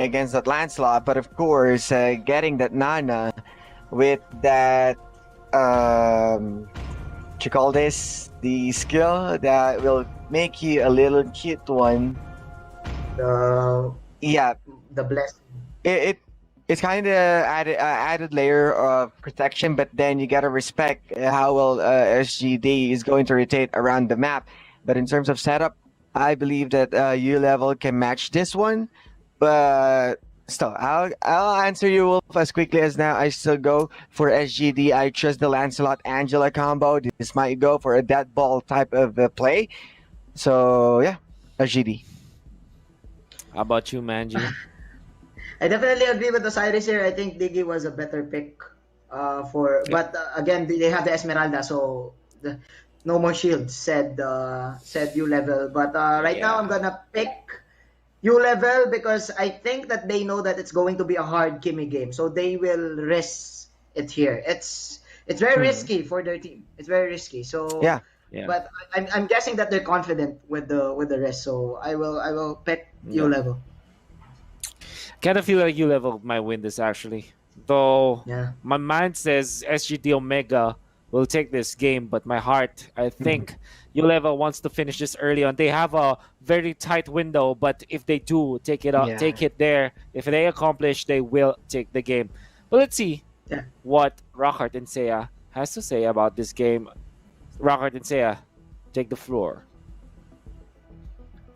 against that Lancelot, but of course, getting that Nana with that what you call this, the skill that will make you a little cute one. The Yeah, the blessing. it it's kind of added layer of protection, but then you gotta respect how well SGD is going to rotate around the map. But in terms of setup, I believe that U level can match this one. But still, I'll answer you, Wolf, as quickly as now. I still go for SGD. I trust the Lancelot Angela combo. This might go for a dead ball type of play. So yeah, SGD. How about you, Manji? I definitely agree with Osiris here. I think Diggy was a better pick but again they have the Esmeralda, so no more shields. Said U level, but right now I'm gonna pick U level because I think that they know that it's going to be a hard Kimi game, so they will risk it here. It's very risky for their team. It's very risky. So Yeah. but I'm guessing that they're confident with the rest. So I will pick U level. Kind of feel like U level might win this actually. Though Yeah. my mind says SGD Omega will take this game, but my heart, I think U level wants to finish this early on. They have a very tight window, but if they do take it out, take it there, if they accomplish, they will take the game. But let's see what Rockhart and Seiya has to say about this game. Rockhart and Seiya, take the floor.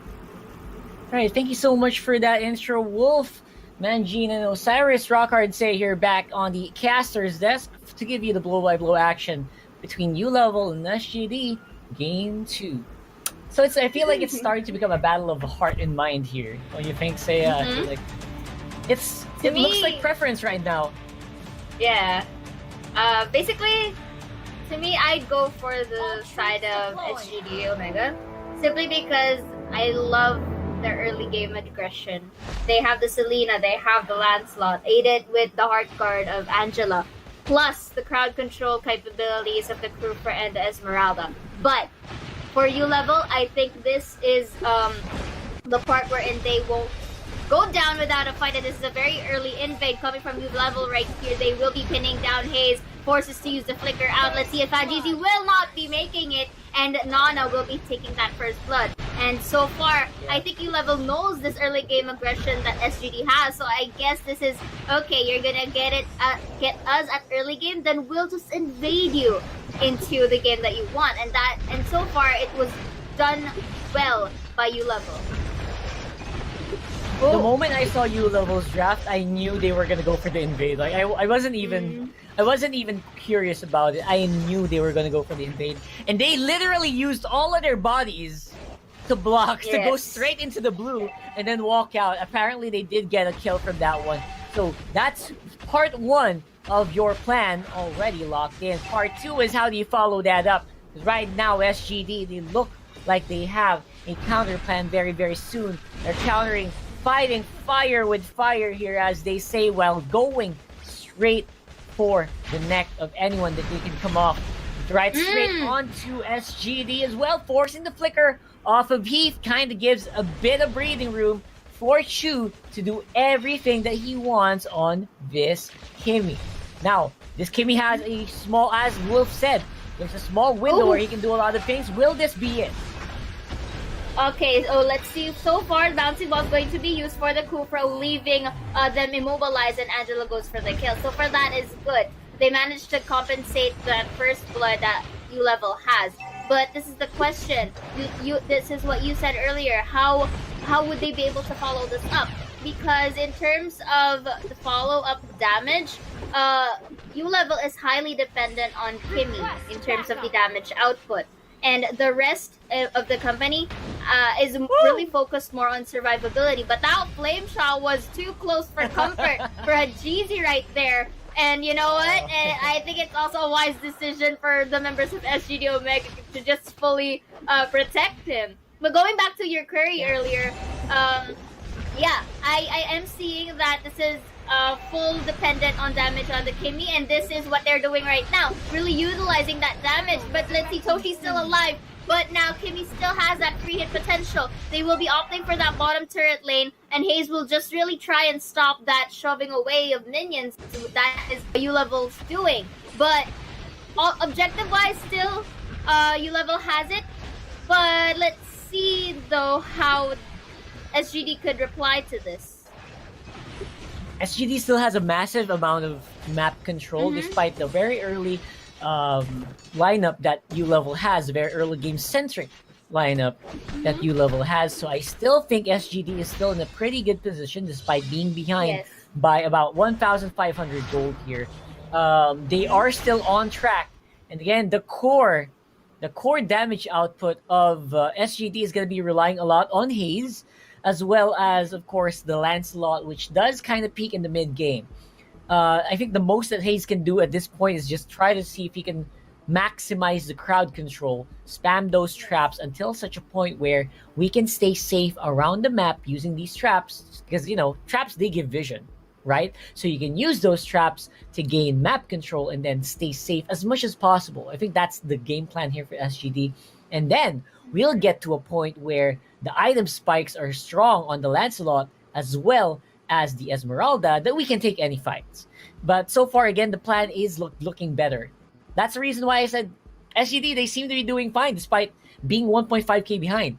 All right, thank you so much for that intro, Wolf, Manjin, and Osiris. Rockhard say here back on the caster's desk to give you the blow-by-blow action between U level and SGD Game 2. So I feel like it's starting to become a battle of heart and mind here. Don't you think, Seiya? I feel like it looks like preference right now. Yeah. Basically, to me, I'd go for the side of SGD Omega, simply because I love their early game aggression. They have the Selena, they have the Lancelot, aided with the heart card of Angela, plus the crowd control capabilities of the Krupa and the Esmeralda. But for U level, I think this is the part wherein they won't go down without a fight, and this is a very early invade coming from U level right here. They will be pinning down Hayes, forces to use the flicker out. Let's see if Ajizi will not be making it, and Nana will be taking that first blood. And so far, I think U level knows this early game aggression that SGD has, so I guess this is okay. You're gonna get us at early game, then we'll just invade you into the game that you want, and so far it was done well by U level. The moment I saw U level's draft, I knew they were gonna go for the invade. Like I wasn't even curious about it. I knew they were gonna go for the invade, and they literally used all of their bodies to block, to go straight into the blue and then walk out. Apparently they did get a kill from that one. So that's part one of your plan already locked in. Part two is how do you follow that up? Because right now SGD, they look like they have a counter plan very, very soon. They're countering, fighting fire with fire here, as they say, while going straight for the neck of anyone that they can come off. Right straight onto SGD as well, forcing the flicker off of Heath. Kind of gives a bit of breathing room for Chu to do everything that he wants on this Kimi. Now, this Kimi has a small, as Wolf said, there's a small window where he can do a lot of things. Will this be it? Okay, so let's see. So far, Bouncing Ball is going to be used for the Kufra, leaving them immobilized, and Angela goes for the kill. So far, that is good. They managed to compensate that first blood that U level has. But this is the question. This is what you said earlier. How would they be able to follow this up? Because in terms of the follow-up damage, U level is highly dependent on Kimi in terms of the damage output. And the rest of the company is really focused more on survivability. But that Flame Shot was too close for comfort for Hajizi right there. And you know what? And I think it's also a wise decision for the members of SGD Omega to just fully protect him. But going back to your query earlier, I am seeing that this is full dependent on damage on the Kimi, and this is what they're doing right now, really utilizing that damage. But let's see, Toshi's still alive. But now Kimmy still has that free hit potential. They will be opting for that bottom turret lane, and Hayes will just really try and stop that shoving away of minions. That is what Ulvl's doing. But objective-wise, still, Ulvl has it. But let's see, though, how SGD could reply to this. SGD still has a massive amount of map control despite the very early lineup that Ulvl has, a very early game centric lineup that Ulvl has. So I still think SGD is still in a pretty good position despite being behind by about 1,500 gold here. They are still on track, and again, the core damage output of SGD is going to be relying a lot on Hayes, as well as, of course, the Lancelot, which does kind of peak in the mid game. I think the most that Hayes can do at this point is just try to see if he can maximize the crowd control, spam those traps until such a point where we can stay safe around the map using these traps, because, you know, traps, they give vision, right? So you can use those traps to gain map control and then stay safe as much as possible. I think that's the game plan here for SGD. And then we'll get to a point where the item spikes are strong on the Lancelot as well as the Esmeralda, that we can take any fights. But so far, again, the plan is looking better. That's the reason why I said SGD, they seem to be doing fine despite being 1.5k behind.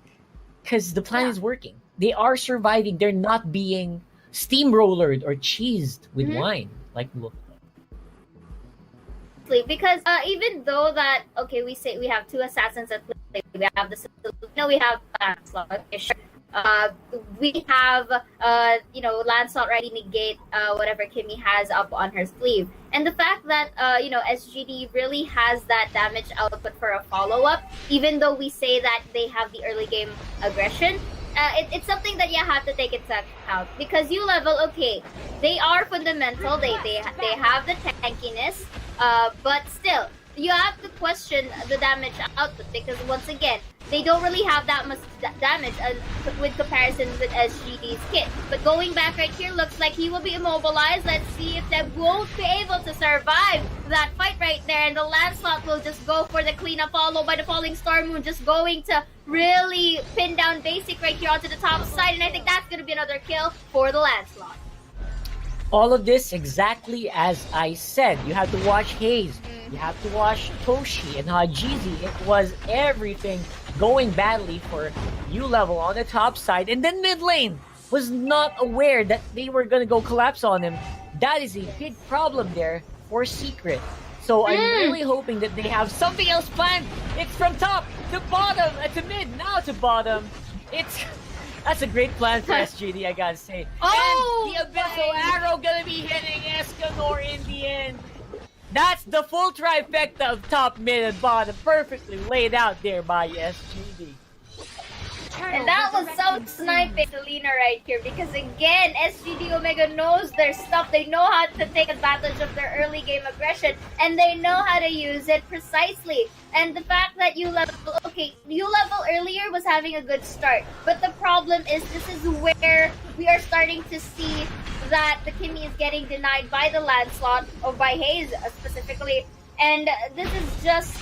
Because the plan is working. They are surviving. They're not being steamrollered or cheesed with wine. Like, look. Because even though that, okay, we say we have two assassins at play, we have the, we have Lancelot, okay, sure. We have, Lancelot ready to negate whatever Kimmy has up on her sleeve. And the fact that, SGD really has that damage output for a follow-up, even though we say that they have the early game aggression, it's something that you have to take into account. Because Ulvl, okay, they are fundamental, they have the tankiness, but still, you have to question the damage output, because once again, they don't really have that much damage with comparison with SGD's kit. But going back right here, looks like he will be immobilized. Let's see if they won't be able to survive that fight right there. And the Lancelot will just go for the cleanup, followed by the Falling Star Moon, just going to really pin down Basic right here onto the top side. And I think that's going to be another kill for the Lancelot. All of this exactly as I said. You have to watch Hayes. You have to watch Toshi and Hajizi. It was everything going badly for Ulvl on the top side. And then mid lane was not aware that they were going to go collapse on him. That is a big problem there for Secret. So I'm really hoping that they have something else planned. It's from top to bottom, to mid, now to bottom. That's a great plan for SGD, I gotta say. Oh, and the Abyssal Arrow gonna be hitting Escanor in the end. That's the full trifecta of top, mid, and bottom, perfectly laid out there by SGD. And that was some sniping Selena right here, because again, SGD Omega knows their stuff. They know how to take advantage of their early game aggression, and they know how to use it precisely. And the fact that Ulvl earlier was having a good start, but the problem is this is where we are starting to see that the Kimmy is getting denied by the Lancelot, or by Hayes specifically, and this is just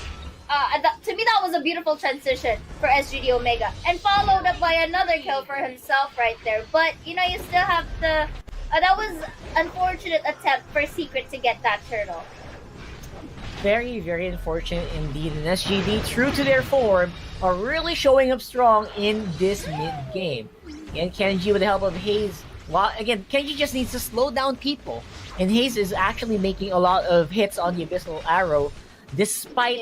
to me, that was a beautiful transition for SGD Omega, and followed up by another kill for himself right there. But you still have the that was unfortunate attempt for Secret to get that turtle. Very, very unfortunate indeed. And SGD, true to their form, are really showing up strong in this mid game. And Kenji, with the help of Hayes, again, Kenji just needs to slow down people, and Hayes is actually making a lot of hits on the Abyssal Arrow, despite.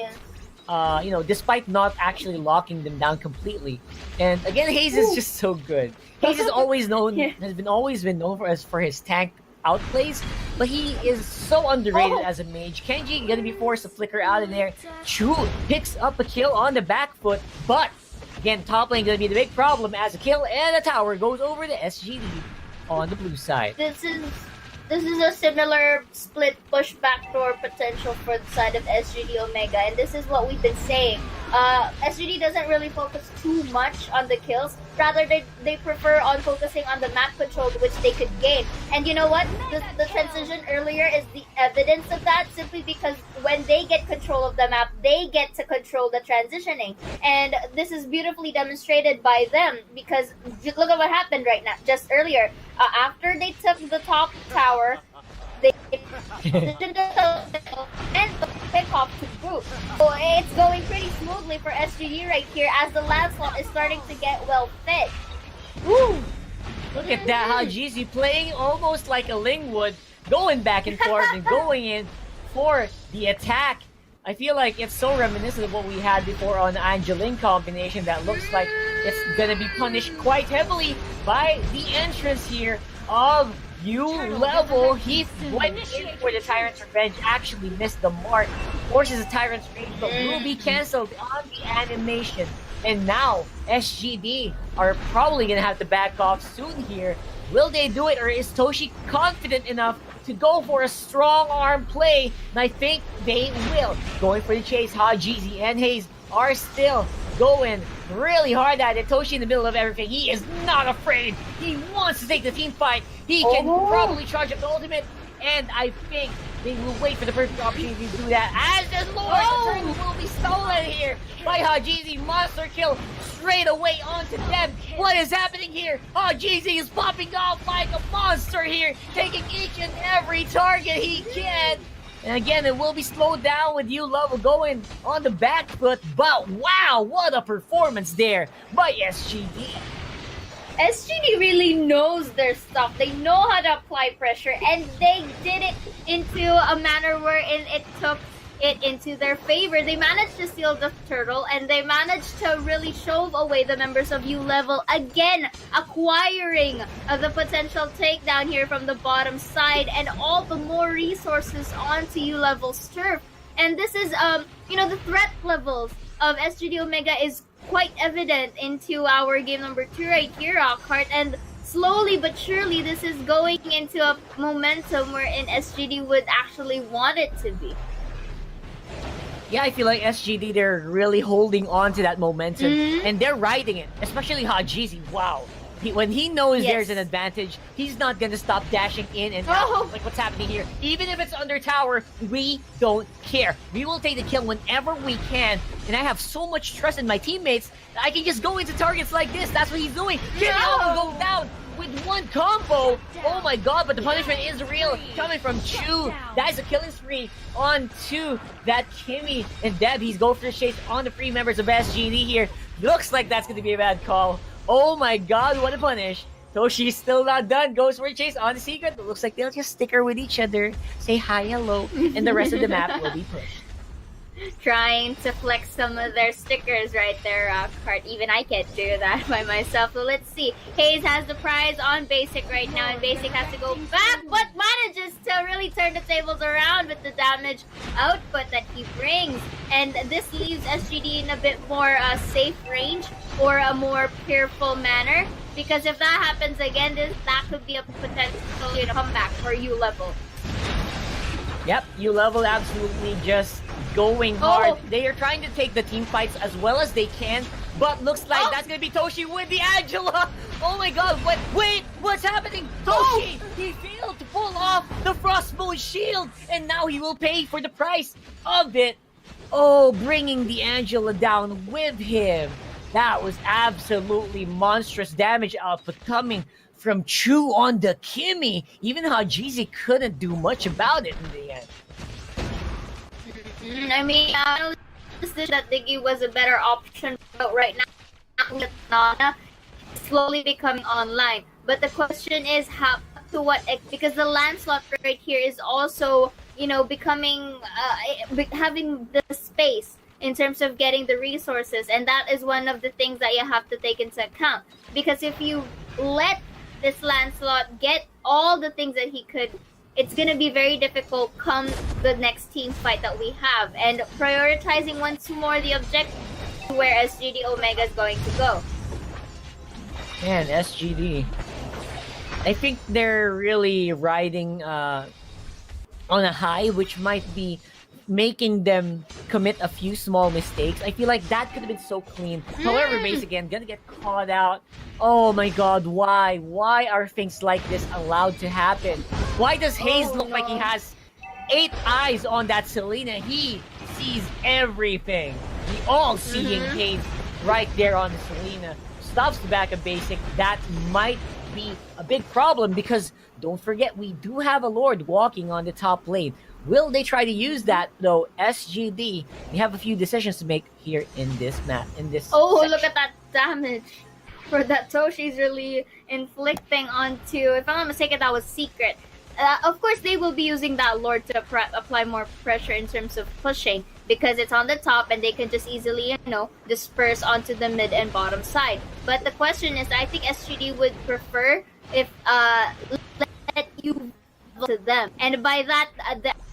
Despite not actually locking them down completely. And again, Hayes is just so good. Hayes is always known, has always been known for his tank outplays, but he is so underrated as a mage. Kenji gonna be forced to flicker out in there. Chu picks up a kill on the back foot, but again, top lane gonna be the big problem as a kill and a tower goes over to SGD on the blue side. This is a similar split push backdoor potential for the side of SGD Omega, and this is what we've been saying. SGD doesn't really focus too much on the kills. Rather, they prefer on focusing on the map control which they could gain. And you know what? The transition earlier is the evidence of that, simply because when they get control of the map, they get to control the transitioning. And this is beautifully demonstrated by them, because look at what happened right now, just earlier. After they took the top tower, they and pick off to group. So it's going pretty smoothly for SGD right here, as the Lancelot is starting to get well fit. Woo! Look at that, how Jeezy playing almost like a Lingwood, going back and forth and going in for the attack. I feel like it's so reminiscent of what we had before on the Angeline combination that looks like it's gonna be punished quite heavily by the entrance here of Ulvl. He went in for the Tyrant's Revenge, actually missed the mark, forces the Tyrant's Rage, but will be cancelled on the animation. And now SGD are probably gonna have to back off soon here. Will they do it, or is Toshi confident enough to go for a strong arm play? And I think they will. Going for the chase, Hajizi and Hayes are still going really hard at it. Toshi in the middle of everything. He is not afraid. He wants to take the team fight. He can probably charge up the ultimate, and I think they will wait for the perfect opportunity to do that. As the Lord, the turtle will be stolen here by Hajizi. Monster kill straight away onto them. What is happening here? Hajizi is popping off like a monster here, taking each and every target he can. And again, it will be slowed down with Ulvl going on the back foot. But wow, what a performance there by SGD. SGD really knows their stuff. They know how to apply pressure, and they did it into a manner wherein it took it into their favor. They managed to steal the turtle, and they managed to really shove away the members of Ulvl, again acquiring the potential takedown here from the bottom side, and all the more resources onto Ulvl's turf. And this is the threat levels of SGD Omega is quite evident into our game number 2 right here, Rockhart, and slowly but surely this is going into a momentum wherein SGD would actually want it to be. Yeah, I feel like SGD, they're really holding on to that momentum, and they're riding it, especially Hajizi. Wow. When he knows there's an advantage, he's not gonna stop dashing in and out like what's happening here. Even if it's under tower, we don't care. We will take the kill whenever we can, and I have so much trust in my teammates that I can just go into targets like this. That's what he's doing. Kimmy will go down with one combo. Oh my god, but the punishment is real, coming from Chu. That is a killing spree onto that Kimmy, and Deb, he's going for the chase on the free members of SGD here. Looks like that's gonna be a bad call. Oh my god, what a punish. Toshi's still not done. Goes for a chase on the secret. It looks like they'll just sticker with each other, say hi, hello, and the rest of the map will be pushed. Trying to flex some of their stickers right there, Rockhart. Even I can't do that by myself. So let's see. Hayes has the prize on Basic right now, and Basic has to go back, but manages to really turn the tables around with the damage output that he brings. And this leaves SGD in a bit more safe range, or a more fearful manner, because if that happens again, that could be a potential comeback for Ulvl. Yep, Ulvl absolutely just going hard. They are trying to take the team fights as well as they can, but looks like that's gonna be Toshi with the Angela. Oh my god, wait, what's happening? Toshi, he failed to pull off the Frostbone shield, and now he will pay for the price of it. Oh, bringing the Angela down with him. That was absolutely monstrous damage output coming from Chu on the Kimmy. Even Hajizi couldn't do much about it in the end. I mean, I know that Diggy was a better option, but right now, Nana is slowly becoming online. But the question is, how to what? Because the Lancelot right here is also, becoming, having the space in terms of getting the resources, and that is one of the things that you have to take into account. Because if you let this Lancelot get all the things that he could, it's going to be very difficult come the next team fight that we have. And prioritizing once more the objective where SGD Omega is going to go. Man, SGD. I think they're really riding on a high, which might be making them commit a few small mistakes. I feel like that could have been so clean. However, Base again gonna get caught out. Oh my god, why? Why are things like this allowed to happen? Why does Hayes look like he has 8 eyes on that Selena? He sees everything. We all seeing Hayes right there on the Selena. Stops the back of Basic. That might be a big problem because don't forget we do have a Lord walking on the top lane. Will they try to use that though? SGD, we have a few decisions to make here in this map. Oh, look at that damage for that Toshi's really inflicting onto. If I'm not mistaken, that was Secret. Of course, they will be using that Lord to apply more pressure in terms of pushing because it's on the top and they can just easily, disperse onto the mid and bottom side. But the question is, I think SGD would prefer if let you to them, and by that,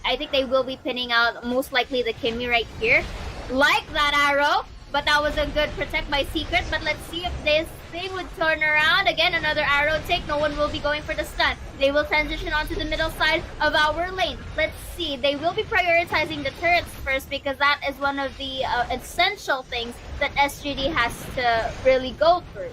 I think they will be pinning out most likely the Kimmy right here, like that arrow. But that was a good protect by Secret. But let's see if this thing would turn around. Again, another arrow take. No one will be going for the stun. They will transition onto the middle side of our lane. Let's see. They will be prioritizing the turrets first because that is one of the essential things that SGD has to really go through.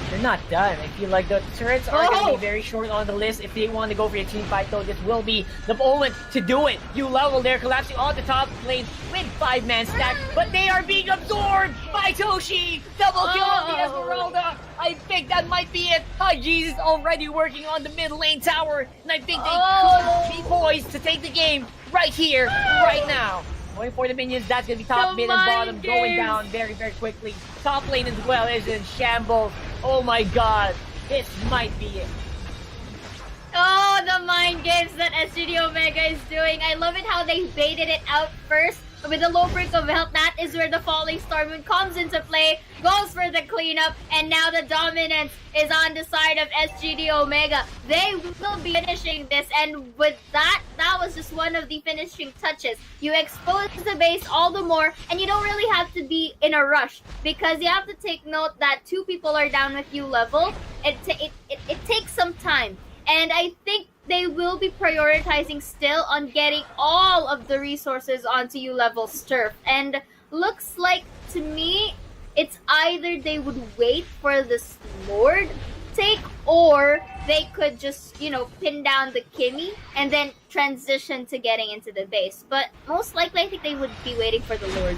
They're not done. I feel like the turrets are going to be very short on the list. If they want to go for a team fight, though, this will be the moment to do it. Ulvl, they're collapsing on the top lane with 5-man stack, but they are being absorbed by Toshi. Double kill on the Esmeralda. I think that might be it. Hajiz is already working on the mid lane tower, and I think they could be poised to take the game right here, right now. Going for the minions, that's going to be top, mid, and bottom, going down very, very quickly. Top lane as well is in shambles. Oh my god, this might be it. Oh, the mind games that SGD Omega is doing. I love it how they baited it out first with the low break of health. That is where the Falling Star Moon comes into play, goes for the cleanup, and now the dominance is on the side of SGD Omega. They will be finishing this, and with that was just one of the finishing touches. You expose the base all the more, and you don't really have to be in a rush because you have to take note that 2 people are down with Ulvl. It takes some time, and I think they will be prioritizing still on getting all of the resources onto Ulvl's turf. And looks like to me, it's either they would wait for this Lord take, or they could just, pin down the Kimmy and then transition to getting into the base. But most likely, I think they would be waiting for the Lord.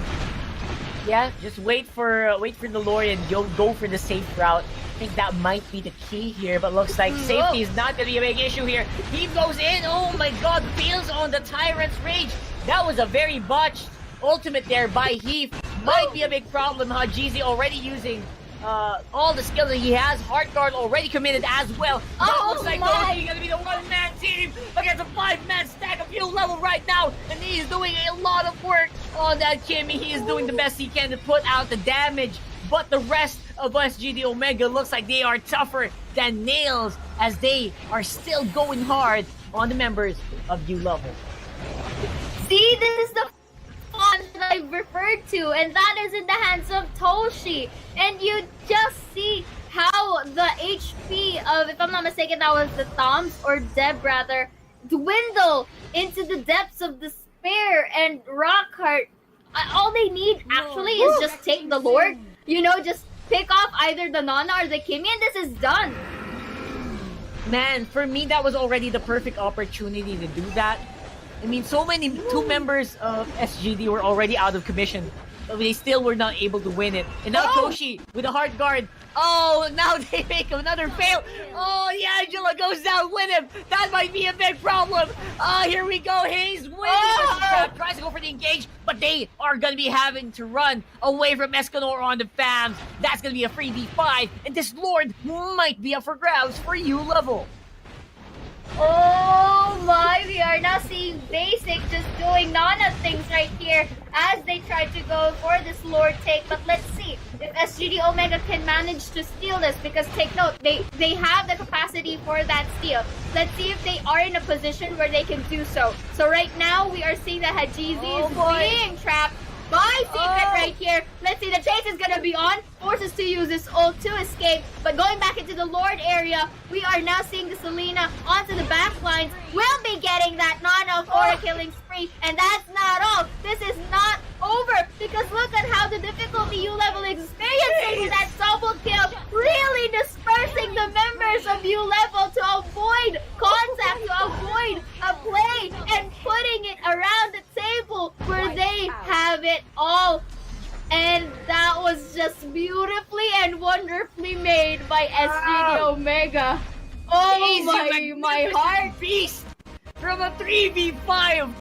Yeah, just wait for the Lord and go for the safe route. I think that might be the key here, but looks like safety is not going to be a big issue here. He goes in. Oh my god, fails on the Tyrant's Rage. That was a very botched ultimate there by Heath. Might be a big problem. Hajizi already using all the skills that he has. Heart Guard already committed as well. That looks like Doji going to be the one-man team against a 5-man stack of Ulvl right now. And he is doing a lot of work on that Kimmy. He is doing the best he can to put out the damage. But the rest of SGD Omega looks like they are tougher than nails as they are still going hard on the members of Ulvl. See, this is the fun that I've referred to, and that is in the hands of Toshi. And you just see how the HP of, if I'm not mistaken, that was the Toms, or Deb rather, dwindle into the depths of despair. And Rockheart, all they need actually is just take the Lord, just pick off either the Nana or the Kimmy, and this is done. Man, for me, that was already the perfect opportunity to do that. I mean, so many 2 members of SGD were already out of commission, but they still were not able to win it. And now Toshi with a Heart Guard. Oh, now they make another fail. Oh, the Angela goes down with him. That might be a big problem. Here we go. Hayes wins. Tries to go for the engage, but they are going to be having to run away from Escanor on the FAMs. That's going to be a free V5, and this Lord might be up for grabs for Ulvl. Oh my, we are now seeing Basic just doing Nana things right here as they try to go for this Lord take. But let's see if SGD Omega can manage to steal this, because take note, they have the capacity for that steal. Let's see if they are in a position where they can do so. So right now, we are seeing that Hajizi is being trapped by Secret right here. Let's see, the chase is gonna be on. Forces to use this ult to escape, but going back into the Lord area, we are now seeing the Selena onto the back lines. Will be getting that Nana for a killing spree. free. And that's not all. This is not over, because look at how the difficulty U-Level experiencing with that double kill, really dispersing the members of U-Level to avoid contact, to avoid a play, and putting it around the table where they have it all. And that was just beautifully and wonderfully made by SGD Omega. Oh He's a my heart! beast from a 3v5